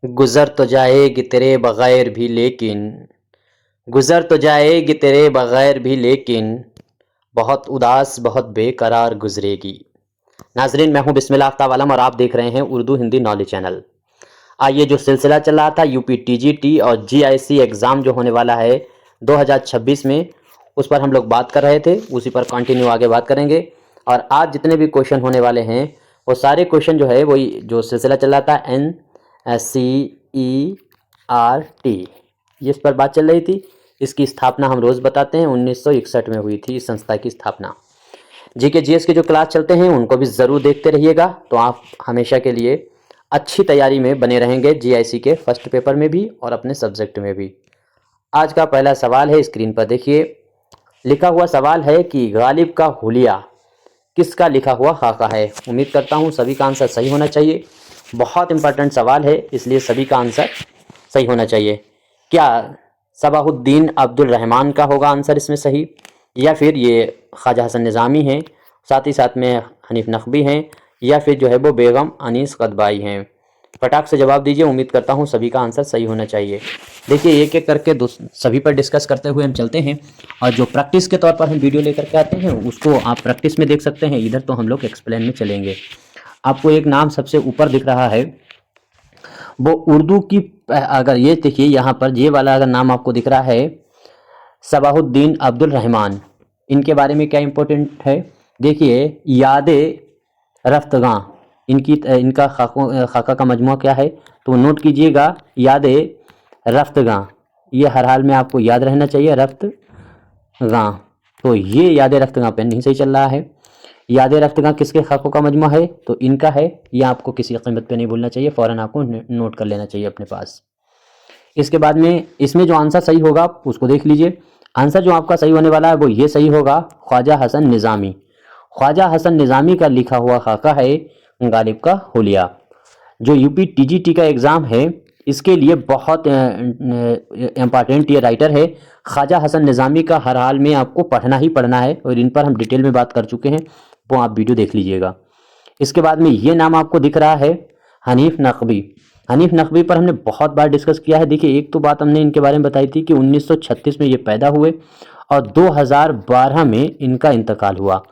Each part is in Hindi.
गुज़र तो जाएगी तेरे बग़ैर भी लेकिन गुज़र तो जाएगी तेरे बग़ैर भी लेकिन बहुत उदास बहुत बेकरार गुज़रेगी। नाज़रीन, मैं हूँ बिस्मिल्लाह आफ्ताब आलम और आप देख रहे हैं उर्दू हिंदी नॉलेज चैनल। आइए, जो सिलसिला चल रहा था यूपी टीजीटी और जीआईसी एग्ज़ाम जो होने वाला है 2026 में, उस पर हम लोग बात कर रहे थे, उसी पर कंटिन्यू आगे बात करेंगे। और आज जितने भी क्वेश्चन होने वाले हैं वो सारे क्वेश्चन जो है वही जो सिलसिला चल रहा था NCERT, इस पर बात चल रही थी। इसकी स्थापना हम रोज़ बताते हैं 1961 में हुई थी इस संस्था की स्थापना। जीके जीएस के जो क्लास चलते हैं उनको भी ज़रूर देखते रहिएगा, तो आप हमेशा के लिए अच्छी तैयारी में बने रहेंगे जीआईसी के फर्स्ट पेपर में भी और अपने सब्जेक्ट में भी। आज का पहला सवाल है, स्क्रीन पर देखिए। लिखा हुआ सवाल है कि गालिब का हुलिया किसका लिखा हुआ खाका है। उम्मीद करता हूँ सभी का आंसर सही होना चाहिए। बहुत इंपॉर्टेंट सवाल है, इसलिए सभी का आंसर सही होना चाहिए। क्या सबाहुद्दीन अब्दुल रहमान का होगा आंसर इसमें सही, या फिर ये ख्वाजा हसन निज़ामी हैं, साथ ही साथ में हनीफ नकवी हैं, या फिर जो है वो बेगम अनीस कदबाई हैं। फटाक से जवाब दीजिए। उम्मीद करता हूँ सभी का आंसर सही होना चाहिए। देखिए, एक एक करके सभी पर डिस्कस करते हुए हम चलते हैं, और जो प्रैक्टिस के तौर पर हम वीडियो लेकर के आते हैं उसको आप प्रैक्टिस में देख सकते हैं। इधर तो हम लोग एक्सप्लेन में चलेंगे। आपको एक नाम सबसे ऊपर दिख रहा है, वो उर्दू की, अगर ये देखिए यहाँ पर ये वाला अगर नाम आपको दिख रहा है सबाहुद्दीन अब्दुल रहमान, इनके बारे में क्या इंपॉर्टेंट है। देखिए, याद रफ्तगां, इनका खाका का मजमूआ क्या है, तो नोट कीजिएगा। याद रफ्तगां, ये हर हाल में आपको याद रहना चाहिए, रफ्तगां। तो ये याद रफ्तगां पेन नहीं सही चल रहा है। याद रफ्तगां किसके खाकों का मजमूआ है, तो इनका है। ये आपको किसी कीमत पे नहीं भूलना चाहिए, फ़ौरन आपको नोट कर लेना चाहिए अपने पास। इसके बाद में इसमें जो आंसर सही होगा उसको देख लीजिए। आंसर जो आपका सही होने वाला है वो ये सही होगा, ख्वाजा हसन निज़ामी। ख्वाजा हसन निज़ामी का लिखा हुआ खाका है गालिब का हुलिया। जो यूपी टीजीटी का एग्ज़ाम है इसके लिए बहुत इम्पॉर्टेंट ये राइटर है। ख्वाजा हसन निज़ामी का हर हाल में आपको पढ़ना ही पढ़ना है, और इन पर हम डिटेल में बात कर चुके हैं, वो आप वीडियो देख लीजिएगा। इसके बाद में ये नाम आपको दिख रहा है हनीफ नकवी। हनीफ नकवी पर हमने बहुत बार डिस्कस किया है। देखिए, एक तो बात हमने इनके बारे में बताई थी कि 1936 में ये पैदा हुए और 2012 में इनका इंतकाल हुआ।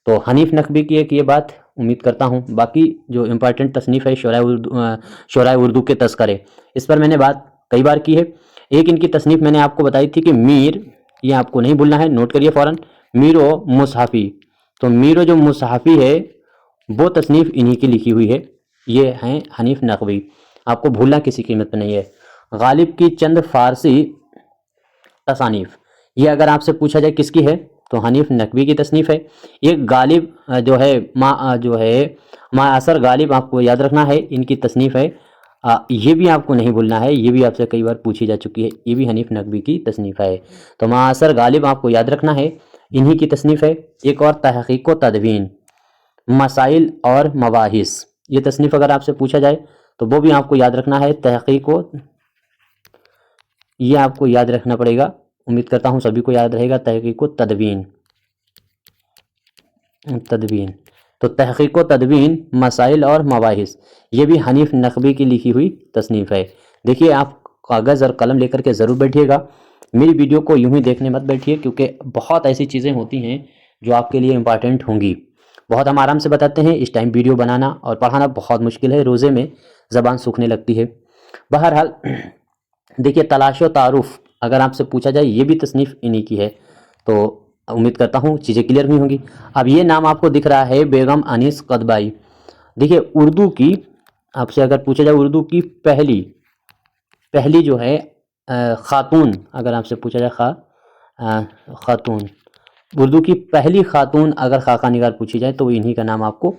तो हनीफ नकवी की एक ये बात उम्मीद करता हूँ। बाकी जो इम्पॉर्टेंट तसनीफ़ है शोराए उर्दू के तस्करे, इस पर मैंने बात कई बार की है। एक इनकी तसनीफ़ मैंने आपको बताई थी कि मीर, ये आपको नहीं भूलना है, नोट करिए फ़ौरन, मीरो मुसहफ़ी। तो मीरो जो मुसहफ़ी है वो तसनीफ़ इन्हीं की लिखी हुई है। ये हैं हनीफ नकवी, आपको भूलना किसी कीमत पर नहीं है। गालिब की चंद फ़ारसी तसानीफ़, ये अगर आपसे पूछा जाए किसकी है, तो हनीफ नकवी की तसनीफ़ है। एक गालिब जो है मा असर गालिब, आपको याद रखना है, इनकी तसनीफ़ है। ये भी आपको नहीं भूलना है, ये भी आपसे कई बार पूछी जा चुकी है, ये भी हनीफ नकवी की तसनीफ़ है। तो मा असर गालिब आपको याद रखना है, इन्हीं की तसनीफ़ है। एक और तहक़ीक़ व तदवीन मसाइल और मवाहिस, ये तसनीफ़ अगर आपसे पूछा जाए तो वो भी आपको याद रखना है। तहक़ीक़, ये आपको याद रखना पड़ेगा। उम्मीद करता हूँ सभी को याद रहेगा। तहक़ीक़ तदवीन, तदवीन, तो तहक़ीक़ तदवीन मसाइल और मवाहिस, ये भी हनीफ नकवी की लिखी हुई तसनीफ़ है। देखिए, आप कागज़ और कलम लेकर के ज़रूर बैठिएगा। मेरी वीडियो को यूं ही देखने मत बैठिए, क्योंकि बहुत ऐसी चीज़ें होती हैं जो आपके लिए इम्पॉर्टेंट होंगी। बहुत हम आराम से बताते हैं, इस टाइम वीडियो बनाना और पढ़ाना बहुत मुश्किल है, रोज़े में ज़बान सूखने लगती है। बहरहाल देखिए, तलाश व तारुफ़ अगर आपसे पूछा जाए, ये भी तसनीफ़ इन्हीं की है। तो उम्मीद करता हूँ चीज़ें क्लियर हुई होंगी। अब ये नाम आपको दिख रहा है बेगम अनीस कदबाई। देखिए, उर्दू की आपसे अगर पूछा जाए, उर्दू की पहली पहली जो है ख़ातून, अगर आपसे पूछा जाए ख़ातून, उर्दू की पहली ख़ातून अगर खाका निगार पूछी जाए तो इन्हीं का नाम आपको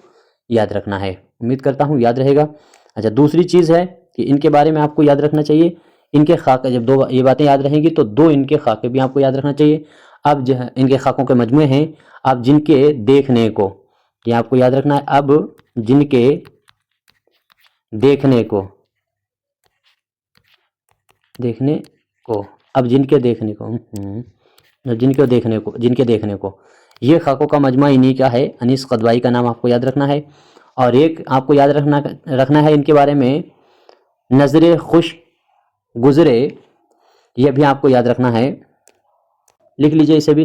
याद रखना है। उम्मीद करता हूँ याद रहेगा। अच्छा, दूसरी चीज़ है कि इनके बारे में आपको याद रखना चाहिए। इनके खाके, जब दो ये बातें याद रहेंगी तो दो इनके खाके भी आपको याद रखना चाहिए। अब जो है इनके खाकों के मजमूए हैं, अब जिनके देखने को, ये आपको याद रखना है। अब जिनके देखने को, देखने को, अब जिनके देखने को, जिनके देखने को, ये खाकों का मजमा इन्हीं का है। अनीस कदवाई का नाम आपको याद रखना है। और एक आपको याद रखना है इनके बारे में, नजरे खुश गुजरे, यह भी आपको याद रखना है, लिख लीजिए इसे भी,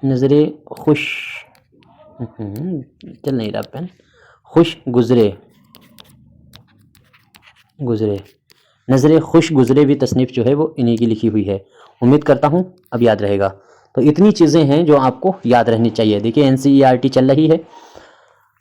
नजरे खुश, चल नहीं रहा पेन, खुश गुजरे, नजरे खुश गुजरे भी तसनीफ जो है वो इन्हीं की लिखी हुई है। उम्मीद करता हूँ अब याद रहेगा। तो इतनी चीज़ें हैं जो आपको याद रहनी चाहिए। देखिए एनसीईआरटी चल रही है।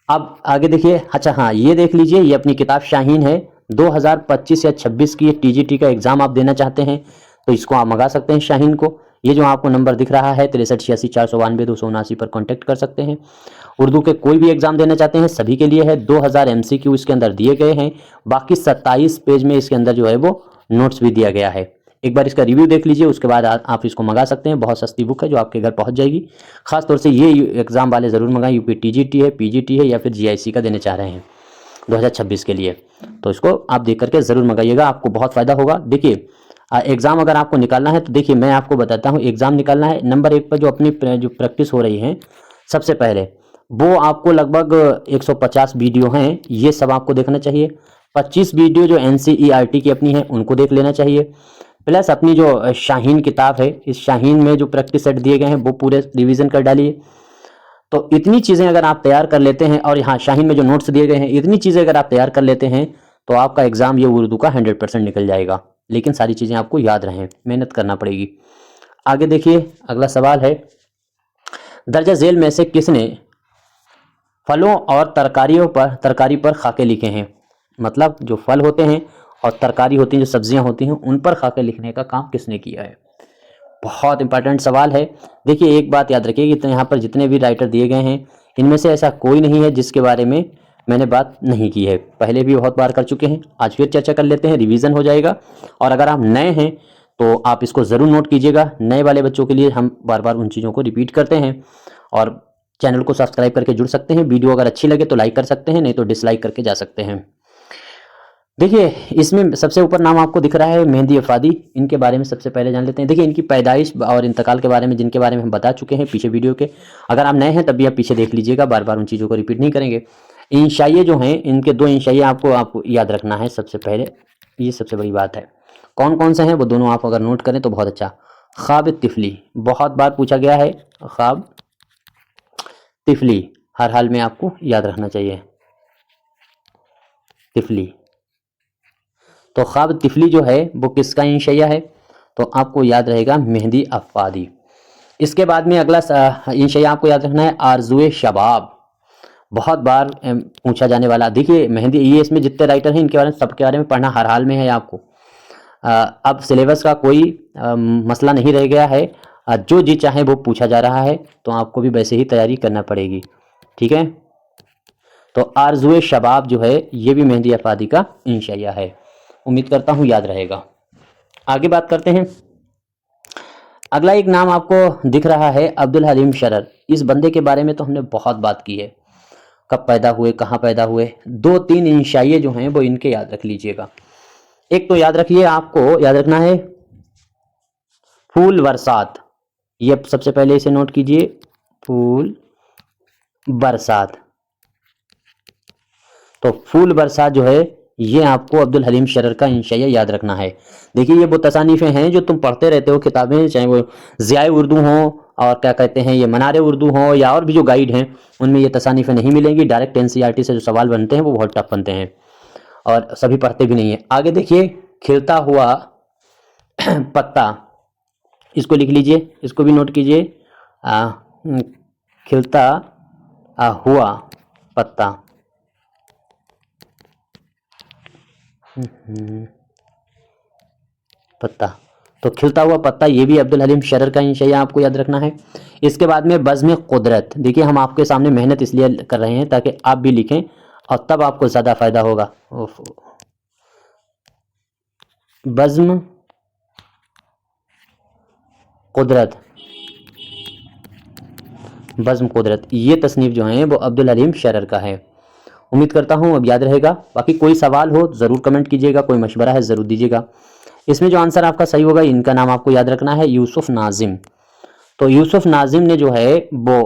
अब आगे देखिए, अच्छा हाँ ये देख लीजिए, ये अपनी किताब शाहीन है, 2025 या 26 की टीजीटी का एग्ज़ाम आप देना चाहते हैं तो इसको आप मंगा सकते हैं शाहीन को। ये जो आपको नंबर दिख रहा है 6386 492 279 पर कॉन्टैक्ट कर सकते हैं। उर्दू के कोई भी एग्जाम देना चाहते हैं सभी के लिए है। 2000 MCQ इसके अंदर दिए गए हैं, बाकी 27 पेज में इसके अंदर जो है वो नोट्स भी दिया गया है। एक बार इसका रिव्यू देख लीजिए, उसके बाद आप इसको मंगा सकते हैं। बहुत सस्ती बुक है जो आपके घर पहुंच जाएगी। खासतौर से ये एग्जाम वाले ज़रूर मंगाएं, यूपी टीजीटी है, पीजीटी है या फिर जीआईसी का देने चाह रहे हैं 2026 के लिए, तो इसको आप देख करके ज़रूर मंगाइएगा, आपको बहुत फ़ायदा होगा। देखिए एग्ज़ाम अगर आपको निकालना है तो देखिए मैं आपको बताता हूँ, एग्ज़ाम निकालना है नंबर 1 पर जो अपनी जो प्रैक्टिस हो रही है सबसे पहले, वो आपको लगभग 150 वीडियो हैं, ये सब आपको देखना चाहिए। 25 वीडियो जो एनसीईआरटी की अपनी है उनको देख लेना चाहिए, प्लस अपनी जो शाहीन किताब है, इस शाहीन में जो प्रैक्टिस सेट दिए गए हैं वो पूरे रिवीजन कर डालिए। तो इतनी चीज़ें अगर आप तैयार कर लेते हैं, और यहाँ शाहीन में जो नोट्स दिए गए हैं, इतनी चीज़ें अगर आप तैयार कर लेते हैं तो आपका एग्ज़ाम ये उर्दू का 100% निकल जाएगा। लेकिन सारी चीज़ें आपको याद रहें, मेहनत करना पड़ेगी। आगे देखिए अगला सवाल है, दर्जा झेल में से किसने फलों और तरकारी पर खाके लिखे हैं? मतलब जो फल होते हैं और तरकारी होती हैं, जो सब्जियां होती हैं, उन पर खाके लिखने का काम किसने किया है? बहुत इंपॉर्टेंट सवाल है। देखिए एक बात याद रखिए कि यहाँ पर जितने भी राइटर दिए गए हैं इनमें से ऐसा कोई नहीं है जिसके बारे में मैंने बात नहीं की है, पहले भी बहुत बार कर चुके हैं, आज फिर चर्चा कर लेते हैं, रिवीजन हो जाएगा। और अगर आप नए हैं तो आप इसको ज़रूर नोट कीजिएगा, नए वाले बच्चों के लिए हम बार बार उन चीज़ों को रिपीट करते हैं। और चैनल को सब्सक्राइब करके जुड़ सकते हैं, वीडियो अगर अच्छी लगे तो लाइक कर सकते हैं, नहीं तो डिसलाइक करके जा सकते हैं। देखिए इसमें सबसे ऊपर नाम आपको दिख रहा है मेहंदी अफादी, इनके बारे में सबसे पहले जान लेते हैं। देखिए इनकी पैदाइश और इंतकाल के बारे में, जिनके बारे में हम बता चुके हैं पीछे वीडियो के, अगर आप नए हैं तब भी आप पीछे देख लीजिएगा, बार बार उन चीज़ों को रिपीट नहीं करेंगे। इंशाइये जो हैं, इनके 2 इंशाइये आपको याद रखना है सबसे पहले, ये सबसे बड़ी बात है। कौन कौन से हैं वो दोनों आप अगर नोट करें तो बहुत अच्छा। ख्वाब तिफली बहुत बार पूछा गया है, ख्वाब तिफली हर हाल में आपको याद रखना चाहिए, तिफली। तो ख्वाब तिफली जो है वो किसका इंशाइया है? तो आपको याद रहेगा मेहंदी अफादी। इसके बाद में अगला इंशाइया आपको याद रखना है आरजुए शबाब, बहुत बार पूछा जाने वाला। देखिए मेहंदी, ये इसमें जितने राइटर हैं इनके बारे में सबके बारे में पढ़ना हर हाल में है आपको। अब सिलेबस का कोई मसला नहीं रह गया है, जो जी चाहे वो पूछा जा रहा है, तो आपको भी वैसे ही तैयारी करना पड़ेगी, ठीक है। तो आरजुए शबाब जो है ये भी मेहंदी अफादी का इंशाइया है, उम्मीद करता हूँ याद रहेगा। आगे बात करते हैं। अगला एक नाम आपको दिख रहा है अब्दुल हलीम शरर। इस बंदे के बारे में तो हमने बहुत बात की है, कब पैदा हुए, कहाँ पैदा हुए। 2-3 इंशाइये जो हैं वो इनके याद रख लीजिएगा। एक तो याद रखिए, आपको याद रखना है फूल बरसात, ये सबसे पहले इसे नोट कीजिए, फूल बरसात। तो फूल बरसात जो है ये आपको अब्दुल हलीम शरर का इंशाइया याद रखना है। देखिए ये वो तसानीफ़ें हैं जो तुम पढ़ते रहते हो किताबें, चाहे वो ज़ियाए उर्दू हो और क्या कहते हैं ये मनारे उर्दू हो या और भी जो गाइड हैं, उनमें ये तसानीफ़ें नहीं मिलेंगी। डायरेक्ट एनसीईआरटी से जो सवाल बनते हैं वो बहुत टफ बनते हैं और सभी पढ़ते भी नहीं हैं। आगे देखिए खिलता हुआ पत्ता, इसको लिख लीजिए, इसको भी नोट कीजिए, खिलता हुआ पत्ता। पत्ता, तो खिलता हुआ पत्ता ये भी अब्दुल हलीम शरर का इंशाइया आपको याद रखना है। इसके बाद में बज़्म कुदरत, देखिए हम आपके सामने मेहनत इसलिए कर रहे हैं ताकि आप भी लिखें और तब आपको ज़्यादा फायदा होगा। बज़्म कुदरत, बज़्म कुदरत, ये तसनीफ़ जो हैं वो अब्दुल हलीम शरर का है। उम्मीद करता हूँ अब याद रहेगा। बाकी कोई सवाल हो ज़रूर कमेंट कीजिएगा, कोई मशवरा है ज़रूर दीजिएगा। इसमें जो आंसर आपका सही होगा, इनका नाम आपको याद रखना है यूसुफ नाजिम। तो यूसुफ नाजिम ने जो है वो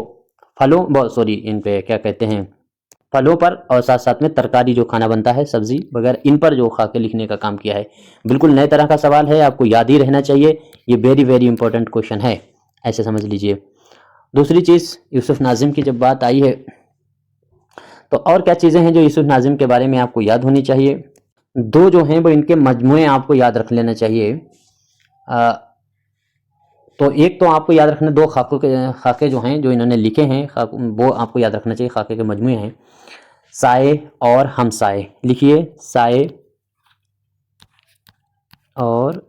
इन पे क्या कहते हैं फलों पर और साथ साथ में तरकारी जो खाना बनता है, सब्जी वगैरह, इन पर जो खाके लिखने का काम किया है। बिल्कुल नए तरह का सवाल है, आपको याद ही रहना चाहिए, ये वेरी वेरी इंपॉर्टेंट क्वेश्चन है, ऐसे समझ लीजिए। दूसरी चीज़, यूसुफ नाजिम की जब बात आई है तो और क्या चीज़ें हैं जो यूसुफ नाजिम के बारे में आपको याद होनी चाहिए। दो जो हैं वो इनके मजमूए आपको याद रख लेना चाहिए। तो एक तो आपको याद रखना, दो खाके जो हैं जो इन्होंने लिखे हैं वो आपको याद रखना चाहिए, खाके के मजमूए हैं। साए और हमसाए, लिखिए साए और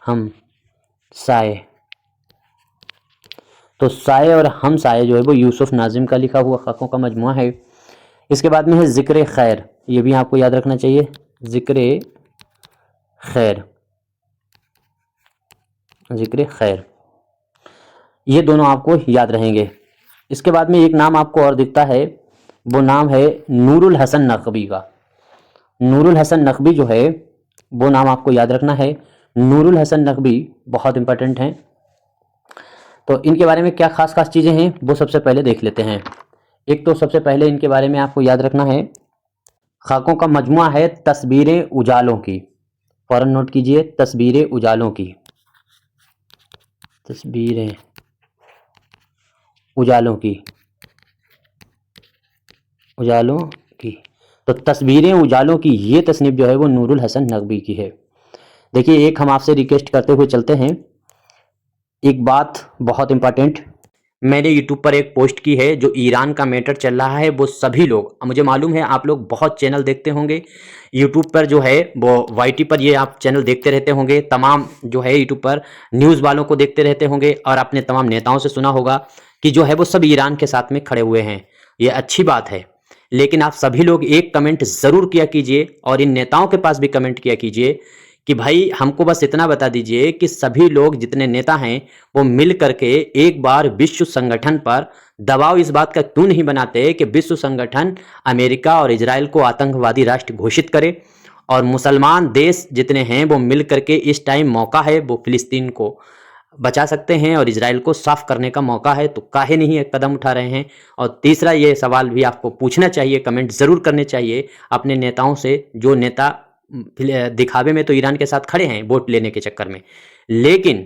हम साए। तो साए और हम साए जो है वो यूसुफ नाजिम का लिखा हुआ खाकों का मजमुआ है। इसके बाद में है ज़िक्र खैर, ये भी आपको याद रखना चाहिए, ज़िक्र खैर, ज़िक्र खैर, ये दोनों आपको याद रहेंगे। इसके बाद में एक नाम आपको और दिखता है, वो नाम है नूरुल हसन नकवी का। नूरुल हसन नकवी जो है वो नाम आपको याद रखना है। नूरुल हसन नकवी बहुत इंपॉर्टेंट हैं। तो इनके बारे में क्या खास खास चीज़ें हैं वो सबसे पहले देख लेते हैं। एक तो सबसे पहले इनके बारे में आपको याद रखना है, खाकों का मजमुआ है तस्वीरें उजालों की, फौरन नोट कीजिए, तस्वीरें उजालों की, तस्वीरें उजालों की, उजालों की। तो तस्वीरें उजालों की ये तस्नीफ जो है वो नूरुल हसन नकवी की है। देखिए, एक हम आपसे रिक्वेस्ट करते हुए चलते हैं, एक बात बहुत इंपॉर्टेंट, मैंने यूट्यूब पर एक पोस्ट की है, जो ईरान का मैटर चल रहा है वो सभी लोग, मुझे मालूम है आप लोग बहुत चैनल देखते होंगे यूट्यूब पर, जो है वो वाईटी पर ये आप चैनल देखते रहते होंगे, तमाम जो है यूट्यूब पर न्यूज़ वालों को देखते रहते होंगे, और अपने तमाम नेताओं से सुना होगा कि जो है वो सब ईरान के साथ में खड़े हुए हैं। ये अच्छी बात है, लेकिन आप सभी लोग एक कमेंट ज़रूर किया कीजिए, और इन नेताओं के पास भी कमेंट किया कीजिए कि भाई हमको बस इतना बता दीजिए कि सभी लोग जितने नेता हैं वो मिल करके एक बार विश्व संगठन पर दबाव इस बात का क्यों नहीं बनाते कि विश्व संगठन अमेरिका और इजराइल को आतंकवादी राष्ट्र घोषित करे, और मुसलमान देश जितने हैं वो मिल करके इस टाइम मौका है वो फिलिस्तीन को बचा सकते हैं और इजराइल को साफ करने का मौका है, तो काहे नहीं एक कदम उठा रहे हैं। और तीसरा ये सवाल भी आपको पूछना चाहिए, कमेंट ज़रूर करने चाहिए अपने नेताओं से, जो नेता दिखावे में तो ईरान के साथ खड़े हैं वोट लेने के चक्कर में, लेकिन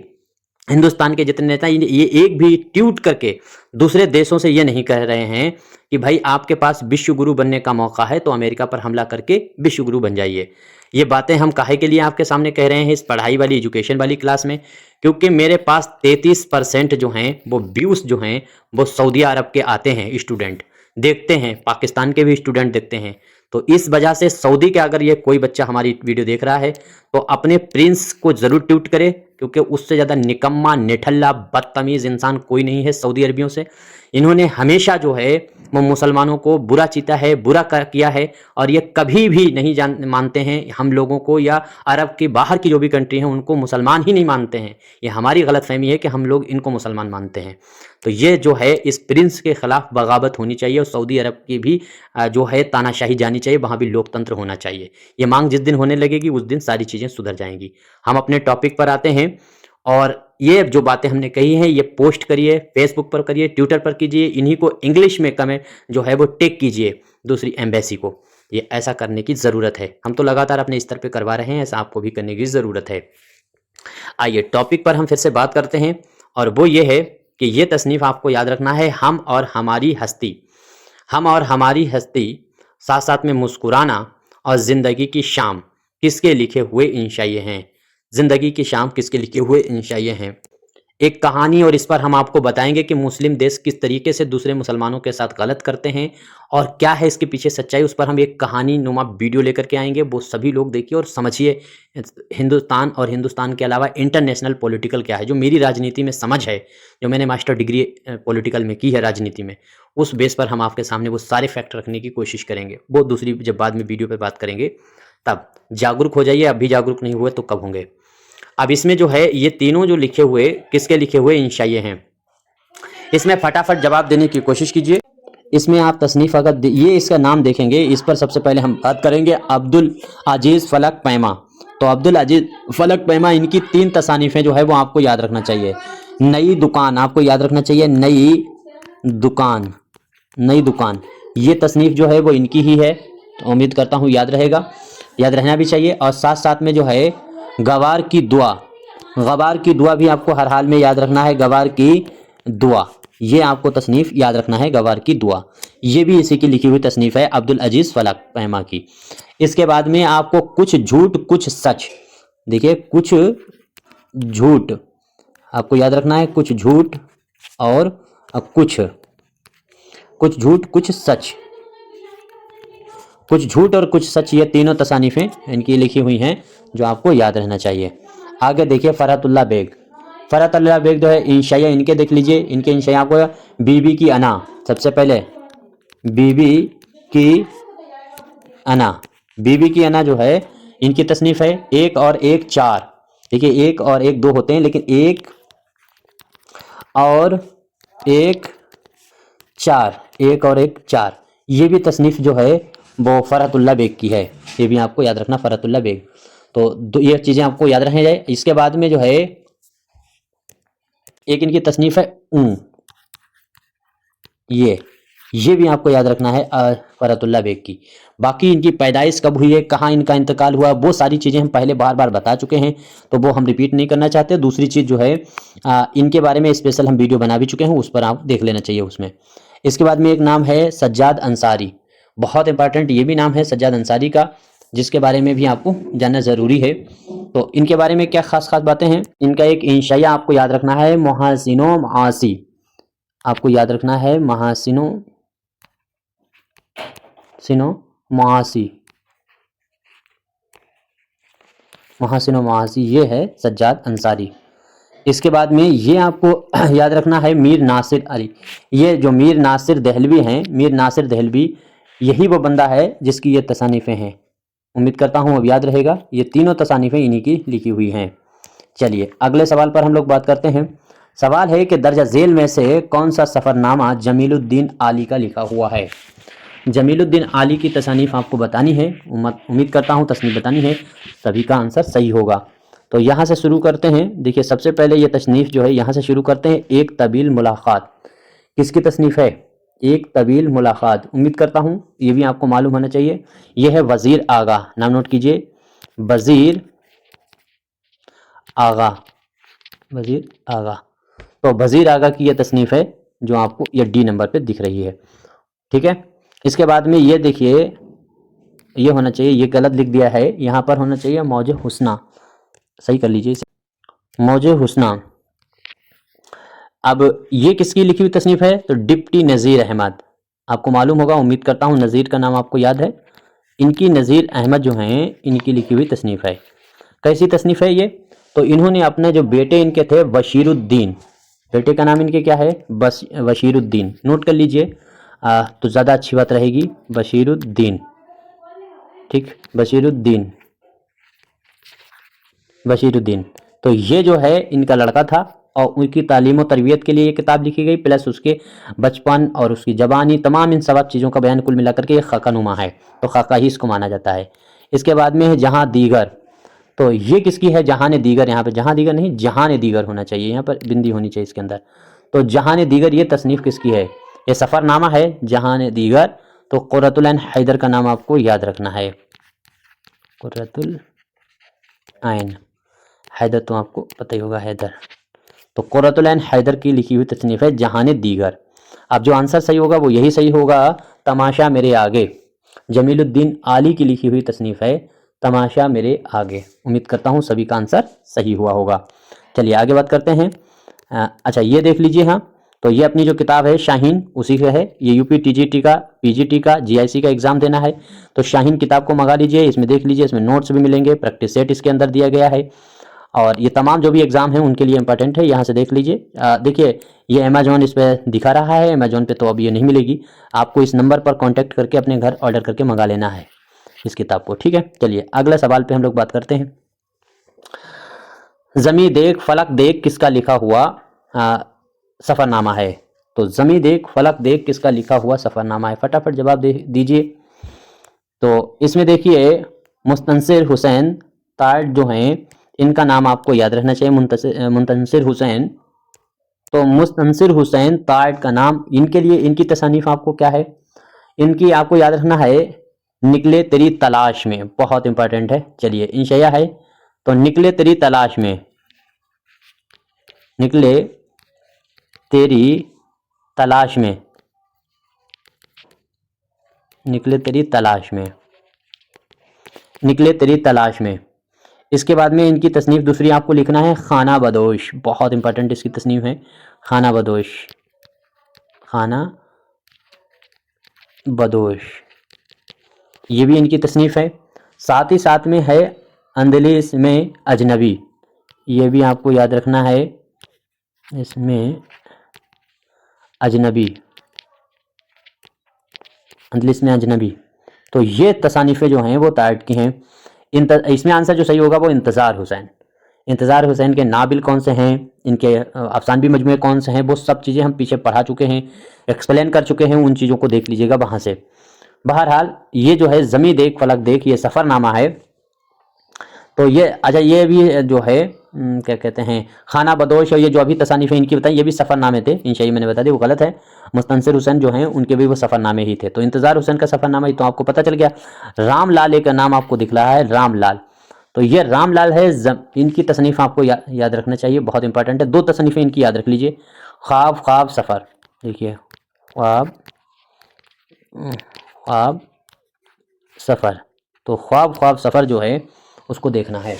हिंदुस्तान के जितने नेता ये एक भी ट्वीट करके दूसरे देशों से ये नहीं कह रहे हैं कि भाई आपके पास विश्व गुरु बनने का मौका है तो अमेरिका पर हमला करके विश्व गुरु बन जाइए। ये बातें हम काहे के लिए आपके सामने कह रहे हैं इस पढ़ाई वाली एजुकेशन वाली क्लास में, क्योंकि मेरे पास 33% जो हैं वो व्यूज़ जो हैं वो सऊदी अरब के आते हैं, स्टूडेंट देखते हैं, पाकिस्तान के भी स्टूडेंट देखते हैं। तो इस वजह से सऊदी के अगर ये कोई बच्चा हमारी वीडियो देख रहा है तो अपने प्रिंस को ज़रूर ट्वीट करे, क्योंकि उससे ज़्यादा निकम्मा, निठल्ला, बदतमीज़ इंसान कोई नहीं है सऊदी अरबियों से। इन्होंने हमेशा जो है वो मुसलमानों को बुरा चीता है, बुरा किया है, और ये कभी भी नहीं मानते हैं हम लोगों को, या अरब के बाहर की जो भी कंट्री हैं उनको मुसलमान ही नहीं मानते हैं। ये हमारी गलतफहमी है कि हम लोग इनको मुसलमान मानते हैं। तो ये जो है इस प्रिंस के ख़िलाफ़ बगावत होनी चाहिए, और सऊदी अरब की भी जो है तानाशाही जानी चाहिए, वहाँ भी लोकतंत्र होना चाहिए। ये मांग जिस दिन होने लगेगी उस दिन सारी चीज़ें सुधर जाएंगी। हम अपने टॉपिक पर आते हैं, और ये जो बातें हमने कही हैं ये पोस्ट करिए, फेसबुक पर करिए, ट्विटर पर कीजिए, इन्हीं को इंग्लिश में कमेंट जो है वो टेक कीजिए दूसरी एम्बेसी को। ये ऐसा करने की ज़रूरत है, हम तो लगातार अपने स्तर पे करवा रहे हैं, ऐसा आपको भी करने की ज़रूरत है। आइए टॉपिक पर हम फिर से बात करते हैं, और वो ये है कि ये तसनीफ़ आपको याद रखना है, हम और हमारी हस्ती। हम और हमारी हस्ती, साथ साथ में मुस्कुराना और ज़िंदगी की शाम किसके लिखे हुए इंशाइए हैं। ज़िंदगी की शाम किसके लिखे हुए इंशाइए हैं, एक कहानी, और इस पर हम आपको बताएंगे कि मुस्लिम देश किस तरीके से दूसरे मुसलमानों के साथ गलत करते हैं और क्या है इसके पीछे सच्चाई। उस पर हम एक कहानी नुमा वीडियो लेकर के आएंगे, वो सभी लोग देखिए और समझिए हिंदुस्तान और हिंदुस्तान के अलावा इंटरनेशनल पॉलिटिकल क्या है। जो मेरी राजनीति में समझ है, जो मैंने मास्टर डिग्री पॉलिटिकल में की है राजनीति में, उस बेस पर हम आपके सामने वो सारे फैक्ट रखने की कोशिश करेंगे। वो दूसरी जब बाद में वीडियो पर बात करेंगे तब जागरूक हो जाइए, अभी जागरूक नहीं हुए तो कब होंगे। अब इसमें जो है ये तीनों जो लिखे हुए किसके लिखे हुए इंशाइए हैं, इसमें फटाफट जवाब देने की कोशिश कीजिए। इसमें आप तसनीफ़ अगर ये इसका नाम देखेंगे, इस पर सबसे पहले हम बात करेंगे अब्दुल अजीज़ फलक पैमा। तो अब्दुल अजीज़ फलक पैमा, इनकी 3 तसानीफ़ें जो है वो आपको याद रखना चाहिए। नई दुकान आपको याद रखना चाहिए, नई दुकान, नई दुकान। ये तसनीफ़ जो है वो इनकी ही है, तो उम्मीद करता हूँ याद रहेगा, याद रहना भी चाहिए। और साथ साथ में जो है गवार की दुआ, गवार की दुआ भी आपको हर हाल में याद रखना है। गवार की दुआ, ये आपको तसनीफ़ याद रखना है, गवार की दुआ, ये भी इसी की लिखी हुई तसनीफ़ है, अब्दुल अजीज़ फलक फहमा की। इसके बाद में आपको कुछ झूठ कुछ सच, देखिए कुछ झूठ आपको याद रखना है, कुछ झूठ और कुछ झूठ कुछ सच, कुछ झूठ और कुछ सच, ये तीनों तसानीफ़ें इनकी लिखी हुई हैं जो आपको याद रहना चाहिए। आगे देखिए फ़रहतुल्लाह बेग, फ़रहतुल्लाह बेग जो है इंशाया इनके देख लीजिए, इनके इंशाया आपको बीबी की अना, सबसे पहले बीबी की अना, बीबी की अना जो है इनकी तसनीफ़ है, एक और एक चार, देखिए एक और एक दो होते हैं, लेकिन एक और एक चार, एक और एक चार, ये भी तसनीफ़ जो है वो फ़रहतुल्लाह बेग की है, ये भी आपको याद रखना, फ़रहतुल्लाह बेग। तो ये चीज़ें आपको याद रखनी जाए। इसके बाद में जो है एक इनकी तसनीफ़ है ये भी आपको याद रखना है फ़रहतुल्लाह बेग की। बाकी इनकी पैदाइश कब हुई है, कहाँ इनका इंतकाल हुआ, वो सारी चीज़ें हम पहले बार बार बता चुके हैं, तो वो हम रिपीट नहीं करना चाहते। दूसरी चीज़ जो है इनके बारे में स्पेशल हम वीडियो बना भी चुके हैं, उस पर आप देख लेना चाहिए उसमें। इसके बाद में एक नाम है सज्जाद अंसारी, बहुत इंपॉर्टेंट ये भी नाम है सज्जाद अंसारी का, जिसके बारे में भी आपको जानना ज़रूरी है। तो इनके बारे में क्या ख़ास बातें हैं, इनका एक इंशाया आपको याद रखना है, महासिनो मासी, आपको याद रखना है महासिनो मासी, महासिनो मासी, ये है सज्जाद अंसारी। इसके बाद में ये आपको याद रखना है मीर नासिर अली, ये जो मीर नासिर दहलवी हैं, मीर नासिर दहलवी, यही वो बंदा है जिसकी ये तसानीफ़ें हैं। उम्मीद करता हूँ अब याद रहेगा, ये तीनों तसानीफ़ें इन्हीं की लिखी हुई हैं। चलिए अगले सवाल पर हम लोग बात करते हैं। सवाल है कि दर्जा झेल में से कौन सा सफ़रनामा जमीलुद्दीन आली का लिखा हुआ है। जमीलुद्दीन आली की तसानीफ़ आपको बतानी है, उम्मीद करता हूँ तसनीफ़ बतानी है, सभी का आंसर सही होगा। तो यहाँ से शुरू करते हैं। देखिए सबसे पहले ये तसनीफ़ जो है यहाँ से शुरू करते हैं, एक तवील मुलाकात, किसकी तसनीफ़ है, एक तवील मुलाकात, उम्मीद करता हूँ ये भी आपको मालूम होना चाहिए। ये है वज़ीर आगा, नाम नोट कीजिए, वज़ीर आगा, वज़ीर आगा। तो वज़ीर आगा की ये तसनीफ़ है जो आपको ये डी नंबर पे दिख रही है, ठीक है। इसके बाद में ये देखिए, ये होना चाहिए, ये गलत लिख दिया है, यहाँ पर होना चाहिए मौजे हुस्ना, सही कर लीजिए इसे, मौजे हुस्ना। अब ये किसकी लिखी हुई तसनीफ़ है, तो डिप्टी नज़ीर अहमद, आपको मालूम होगा, उम्मीद करता हूँ नज़ीर का नाम आपको याद है, इनकी नज़ीर अहमद जो हैं इनकी लिखी हुई तसनीफ़ है। कैसी तसनीफ़ है ये, तो इन्होंने अपने जो बेटे इनके थे बशीरुद्दीन, बेटे का नाम इनके क्या है, बस बशीरुद्दीन, नोट कर लीजिए तो ज़्यादा अच्छी बात रहेगी, बशीरुद्दीन, ठीक, बशीरुद्दीन, बशीरुद्दीन। तो ये जो है इनका लड़का था और उनकी तालीम और तरबियत के लिए ये किताब लिखी गई, प्लस उसके बचपन और उसकी जवानी, तमाम इन सब चीज़ों का बयान कुल मिलाकर के ये खाका नुमा है, तो खाका ही इसको माना जाता है। इसके बाद में है जहाँ दीगर, तो ये किसकी है, जहान दीगर, यहाँ पे जहाँ दीगर नहीं जहान दीगर होना चाहिए, यहाँ पर बिंदी होनी चाहिए इसके अंदर। तो जहान दीगर ये तसनीफ़ किसकी है, ये सफ़रनामा है जहान दीगर। तो क़ुर्रतुल ऐन हैदर का नाम आपको याद रखना है, क़ुर्रतुल ऐन हैदर, तो आपको पता ही होगा हैदर। तो क़ुर्रतुल ऐन हैदर की लिखी हुई तसनीफ़ है जहान दीगर। अब जो आंसर सही होगा वो यही सही होगा, तमाशा मेरे आगे, जमीलुद्दीन आली की लिखी हुई तसनीफ़ है तमाशा मेरे आगे। उम्मीद करता हूँ सभी का आंसर सही हुआ होगा। चलिए आगे बात करते हैं। अच्छा ये देख लीजिए, हाँ, तो ये अपनी जो किताब है शाहीन, उसी का है, ये यूपी टीजीटी का, पीजीटी का, जीआईसी का एग्ज़ाम देना है, तो शाहीन किताब को मंगा लीजिए, इसमें देख लीजिए, इसमें नोट्स भी मिलेंगे, प्रैक्टिस सेट इसके अंदर दिया गया है, और ये तमाम जो भी एग्ज़ाम है उनके लिए इंपॉर्टेंट है, यहाँ से देख लीजिए। देखिए ये अमेजोन इस पर दिखा रहा है, अमेजोन पे तो अब ये नहीं मिलेगी, आपको इस नंबर पर कॉन्टैक्ट करके अपने घर ऑर्डर करके मंगा लेना है इस किताब को, ठीक है। चलिए अगले सवाल पे हम लोग बात करते हैं। ज़मी देख फलक देख किसका लिखा हुआ सफ़रनामा है, तो ज़मी देख फलक देख किसका लिखा हुआ सफ़रनामा है, फटाफट जवाब दीजिए। तो इसमें देखिए मुस्तनसिर हुसैन तार्ड जो हैं, इनका नाम आपको याद रहना चाहिए, मुस्तनसिर हुसैन। तो मुस्तनसिर हुसैन तार्ड का नाम, इनके लिए इनकी तसानीफ़ आपको क्या है, इनकी आपको याद रखना है, निकले तेरी तलाश में, बहुत इंपॉर्टेंट है। चलिए इंशया है तो निकले तेरी तलाश में, निकले तेरी तलाश में, निकले तेरी तलाश में, निकले तेरी तलाश में। इसके बाद में इनकी तसनीफ दूसरी आपको लिखना है खाना बदोश, बहुत इंपॉर्टेंट इसकी तसनीफ है खाना बदोश, खाना बदोश, ये भी इनकी तसनीफ है। साथ ही साथ में है अंदलिस में अजनबी, ये भी आपको याद रखना है, इसमें अजनबी, अंदलिस में अजनबी। तो ये तसानीफ़ें जो हैं वो तायट की हैं। इसमें आंसर जो सही होगा वो इंतज़ार हुसैन। इंतज़ार हुसैन के नाबिल कौन से हैं, इनके अफसानवी मजमूए कौन से हैं, वो सब चीज़ें हम पीछे पढ़ा चुके हैं, एक्सप्लेन कर चुके हैं, उन चीज़ों को देख लीजिएगा वहाँ से। बहरहाल ये जो है ज़मी देख फलक देख, ये सफ़रनामा है। तो ये अच्छा, ये भी जो है क्या कहते हैं खाना बदोश, और ये जो अभी तसानीफ़ें इनकी बताई ये भी सफ़रनामे थे। इंशाई मैंने बता दी वो गलत है, मुस्तनसिर हुसैन जो हैं उनके भी वो सफ़रनामे ही थे। तो इंतज़ार हुसैन का सफ़रनामा ही तो आपको पता चल गया। रामलाल एक नाम आपको दिख रहा है, रामलाल, तो ये रामलाल है। इनकी तसनीफ़ आपको याद रखना चाहिए, बहुत इंपॉर्टेंट है। दो तसनीफ़ें इनकी याद रख लीजिए, ख्वाब ख्वाब सफ़र, देखिए ख्वाब ख्वाब सफ़र, तो ख्वाब ख्वाब सफ़र जो है उसको देखना है,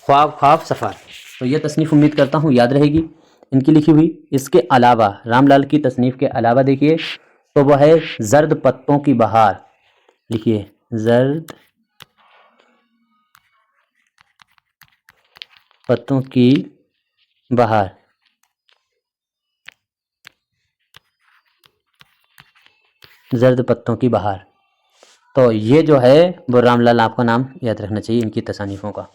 ख्वाब ख्वाब सफ़र। तो ये तसनीफ़ उम्मीद करता हूँ याद रहेगी इनकी लिखी हुई। इसके अलावा रामलाल की तसनीफ़ के अलावा देखिए तो वह है जर्द पत्तों की बहार, लिखिए जर्द पत्तों की बहार, जर्द पत्तों की बहार। तो ये जो है वो रामलाल, आपका नाम याद रखना चाहिए इनकी तसानीफ़ों का,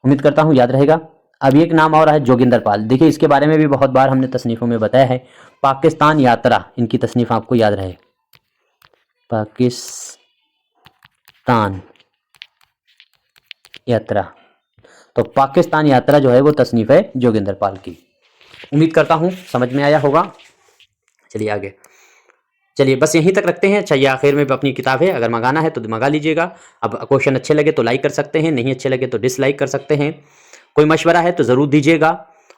उम्मीद करता हूँ याद रहेगा। अब एक नाम और है जोगिंदर पाल, देखिए इसके बारे में भी बहुत बार हमने तसनीफ़ों में बताया है। पाकिस्तान यात्रा, इनकी तसनीफ़ आपको याद रहे, पाकिस्तान यात्रा। तो पाकिस्तान यात्रा जो है वो तसनीफ़ है जोगिंदर पाल की। उम्मीद करता हूँ समझ में आया होगा। चलिए आगे, चलिए बस यहीं तक रखते हैं। अच्छा, ये आखिर में अपनी किताब है, अगर मंगाना है तो मंगा लीजिएगा। अब क्वेश्चन अच्छे लगे तो लाइक कर सकते हैं, नहीं अच्छे लगे तो डिसलाइक कर सकते हैं। कोई मशवरा है तो ज़रूर दीजिएगा,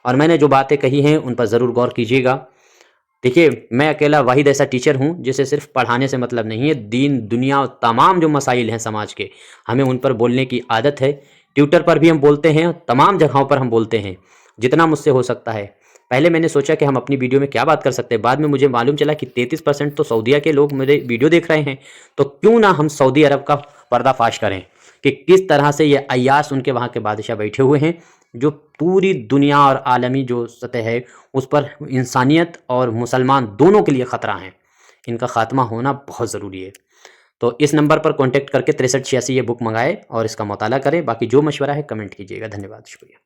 और मैंने जो बातें कही हैं उन पर ज़रूर गौर कीजिएगा। देखिए मैं अकेला वाहिद ऐसा टीचर हूँ जिसे सिर्फ पढ़ाने से मतलब नहीं है, दीन दुनिया और तमाम जो मसाइल हैं समाज के, हमें उन पर बोलने की आदत है। ट्विटर पर भी हम बोलते हैं, तमाम जगहों पर हम बोलते हैं, जितना मुझसे हो सकता है। पहले मैंने सोचा कि हम अपनी वीडियो में क्या बात कर सकते हैं, बाद में मुझे मालूम चला कि 33% तो सऊदीया के लोग मेरे वीडियो देख रहे हैं, तो क्यों ना हम सऊदी अरब का पर्दाफाश करें कि किस तरह से ये अय्याश, उनके वहाँ के बादशाह बैठे हुए हैं, जो पूरी दुनिया और आलमी जो सतह है उस पर इंसानियत और मुसलमान दोनों के लिए ख़तरा है। इनका ख़ात्मा होना बहुत ज़रूरी है। तो इस नंबर पर कॉन्टैक्ट करके 6386 ये बुक मंगाए और इसका मुताला करें। बाकी जो मशवरा है कमेंट कीजिएगा। धन्यवाद, शुक्रिया।